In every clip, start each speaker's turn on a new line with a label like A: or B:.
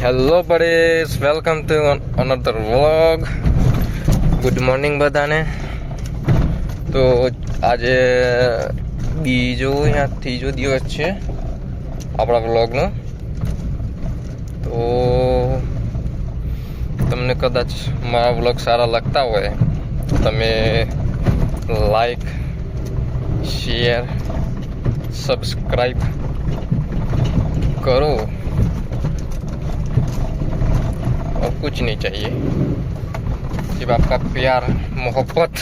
A: Hello buddies, welcome to another vlog. Good morning બધાને. તો આજે બીજો યા ત્રીજો દિવસ છે આપણા વ્લોગનો. તો તમને કદાચ મારા વ્લોગ સારા લાગતા હોય તો તમે લાઈક, शेयर, सब्सक्राइब करो और कुछ नहीं चाहिए, सिर्फ आपका प्यार, मोहब्बत,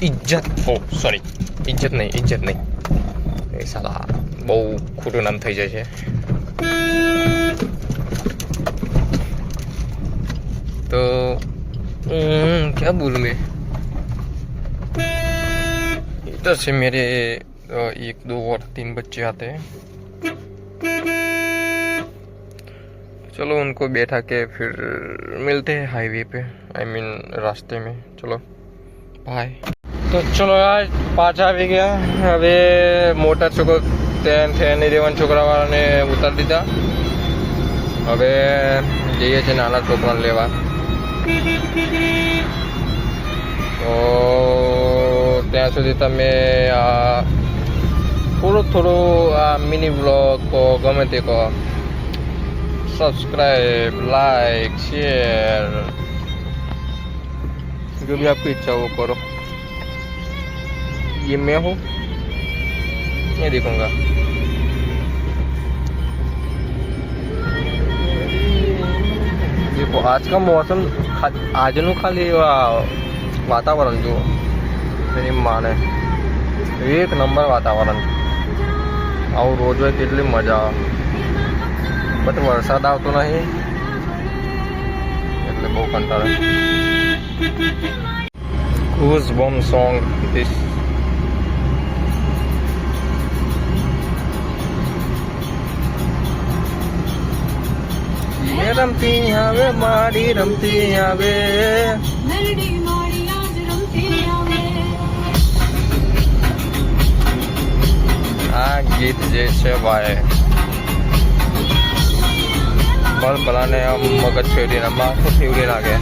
A: इज्जत हो. सॉरी, इज्जत नहीं એ સાલા બહુ ખોટું નામ થઈ જાય છે. तो क्या बोलूँ मैं. इधर से मेरे 1, 2 और 3 बच्चे आते हैं. चलो उनको बैठा के फिर मिलते हैं हाईवे पे, आई मीन रास्ते में. चलो बाय. तो चलो यार, पाछा આવી ગયા. હવે મોટા છોકરો થેની રેવન છોકરાવાળાને ઉતારી દીધા. હવે જઈએ છે નાના છોકરાને લેવા. તો ત્યાં સુધી તમે આ થોડો આ મિની વ્લોગ કહો, ગમે તે કહો, सब्सक्राइब, लाइक, शेयर, जो भी आपकी इच्छा हो करो. ये मैं हूँ, मैं दिखूंगा. देखो आज का मौसम, आज नु खाली वातावरण जो એની માને એક નંબર વાતાવરણ. આવું રોજ હોય કેટલી મજા આવે. બટ વરસાદ આવતો નહીં એટલે બહુ કંટાળે. ગૂઝબમ્પ સોંગ ધીસ. રમતી આવે મારી, રમતી આવે. આ ગીત જે છે ભાઈ, ભલાને આમ મગજ ફેરવીને માથું ફેરવી નાખે.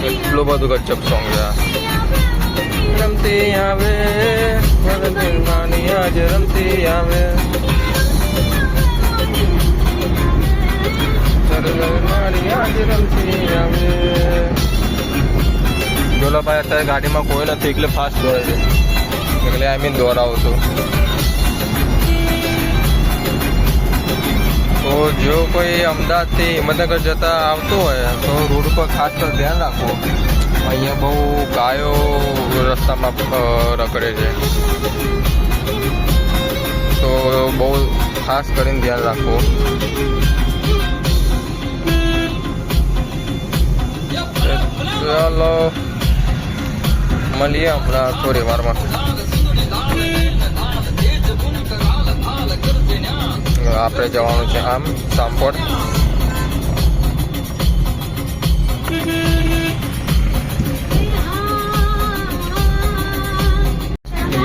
A: એટલું બધું ગજબ સોંગ છે. રમતી આવે મારી, આજ રમતી આવે. મારી આજ રમતી આવે. જોલાભાઈ અત્યારે ગાડીમાં કોઈ નથી એટલે ફાસ્ટ દોડે છે, એટલે આઈ મીન દોડાવું છું. તો જો કોઈ અમદાવાદથી હિંમતનગર જતા આવતો હોય તો રોડ પર ખાસ તો ધ્યાન રાખો. અહીંયા બહુ ગાયો રસ્તામાં રખડે છે, તો બહુ ખાસ કરીને ધ્યાન રાખો. ચાલો મળીએ હમણાં થોડી વારમાં. આપણે જવાનું છે આમ સાંપોડ.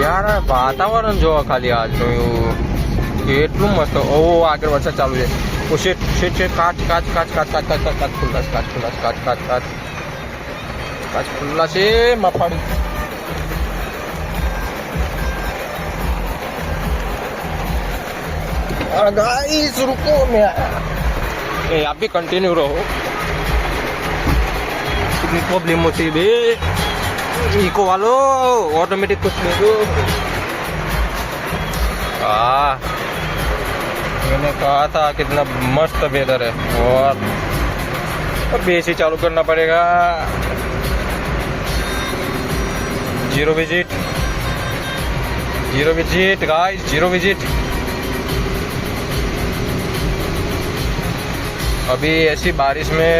A: યાર વાતાવરણ જોવા ખાલી આજનું એટલું મસ્ત. ઓ આગળ વરસાદ ચાલુ છે. ઓ શેટ કાચ ખુલ્લા છે મફાડી. गाइस रुको, मैं आया. आप भी कंटिन्यू रहो. कितनी प्रॉब्लम होती है बे. इको वालो ऑटोमेटिक कुछ नहीं दो. मैंने कहा था कितना मस्त वेदर है. और अब एसी चालू करना पड़ेगा. Zero visit guys, zero visit. अभी ऐसी बारिश में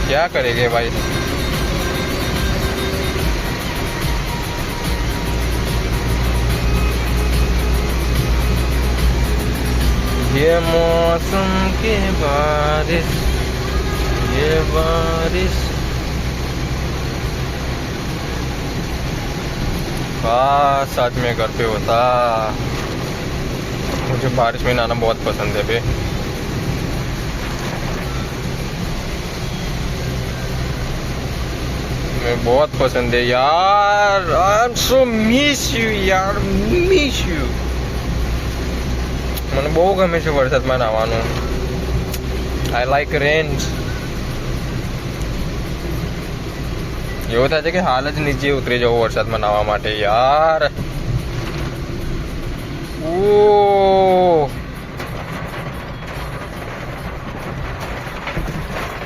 A: क्या करेंगे भाई. ये मौसम की बारिश, ये बारिश. काश आज मैं घर पे होता. मुझे बारिश में नहाना बहुत पसंद है बे. मैं बहुत पसंद है यार. I am so miss you यार, મિસ યુ. મને બહુ ગમે છે વરસાદમાં નાહવાનું. I like rains. એવું થાય છે કે હાલ જ નીચે ઉતરી જવું વરસાદમાં નાહવા માટે યાર. ઓ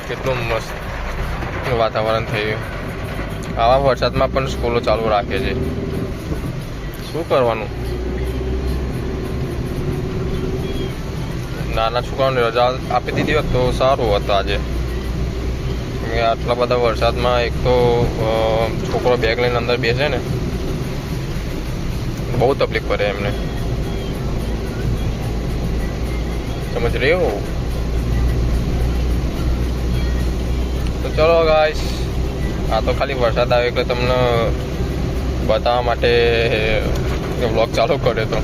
A: કેટલું મસ્ત વાતાવરણ થઈ ગયું. આવા વરસાદમાં પણ સ્કૂલો ચાલુ રાખે છે. શું કરવાનું? નાના છોકરાઓને રજા આપી દીધી હોત તો સારું હતું આજે. આટલા બધા વરસાદમાં એક તો છોકરો બેગ લઈને અંદર બેસે ને, બહુ તકલીફ પડે એમને. સમજ રહે હો? તો ચલો ગાઈસ, આ તો ખાલી વરસાદ આવે એટલે તમને बतावा माटे व्लॉग चालू करे तो,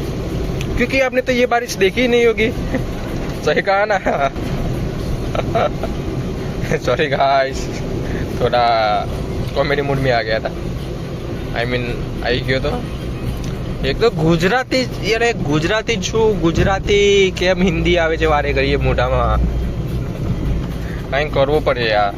A: क्योंकि आपने तो ये बारिश देखी नहीं होगी. सही कहा ना. सॉरी गाइस, थोड़ा कॉमेडी मूड में आ गया था. आई मीन आई गयो तो एक तो गुजराती, यार गुजराती छू, गुजराती केम हिंदी आवे छे वारे घड़ीए मोढामां. कई करवो पड़े यार.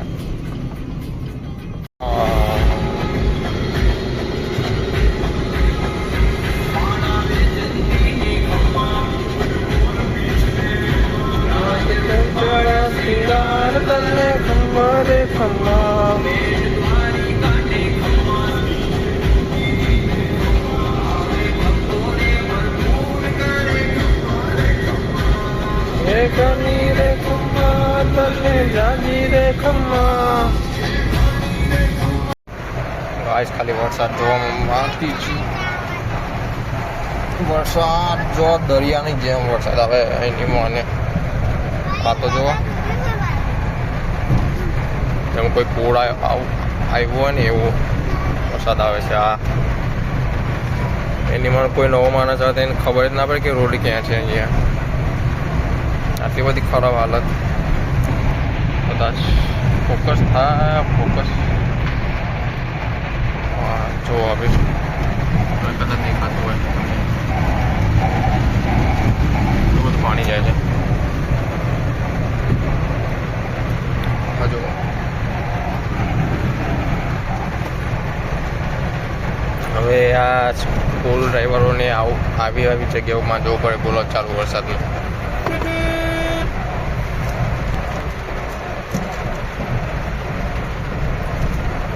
A: आज खाली वरसाद जोती वरसाद जो दरिया नहीं जेम वरसाद आवे एनी माने. आ तो जो જેમ કોઈ પૂર આવ્યું હોય ને એવું વરસાદ આવે છે. આ એની માં કોઈ નવો માણસ આવે એને ખબર જ ના પડે કે રોડ ક્યાં છે. અહીંયા આટલી બધી ખરાબ હાલત. કદાચ ફોકસ થાય, ફોકસ. હા જો હવે કદાચ દેખાતું હોય બધું પાણી જાય છે. હજુ હવે આ સ્કૂલ ડ્રાઈવરોને આવી જગ્યાઓમાં જવું પડે બોલો ચાલુ વરસાદમાં.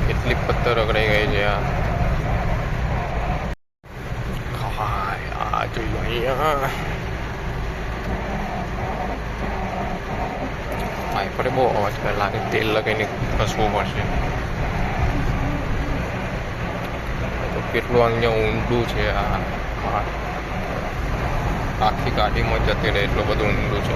A: કેટલી પથ્થર રગડાઈ ગઈ છે. આ જોઈ લો અહીંયા વાઇપરે બહુ અવાજ કરે લાગે. તેલ લગાવીને ઘસવું પડશે. કેટલું અહીંયા ઊંડું છે. આ આખી ગાડીમાં જતી રહે એટલું બધું ઊંડું છે.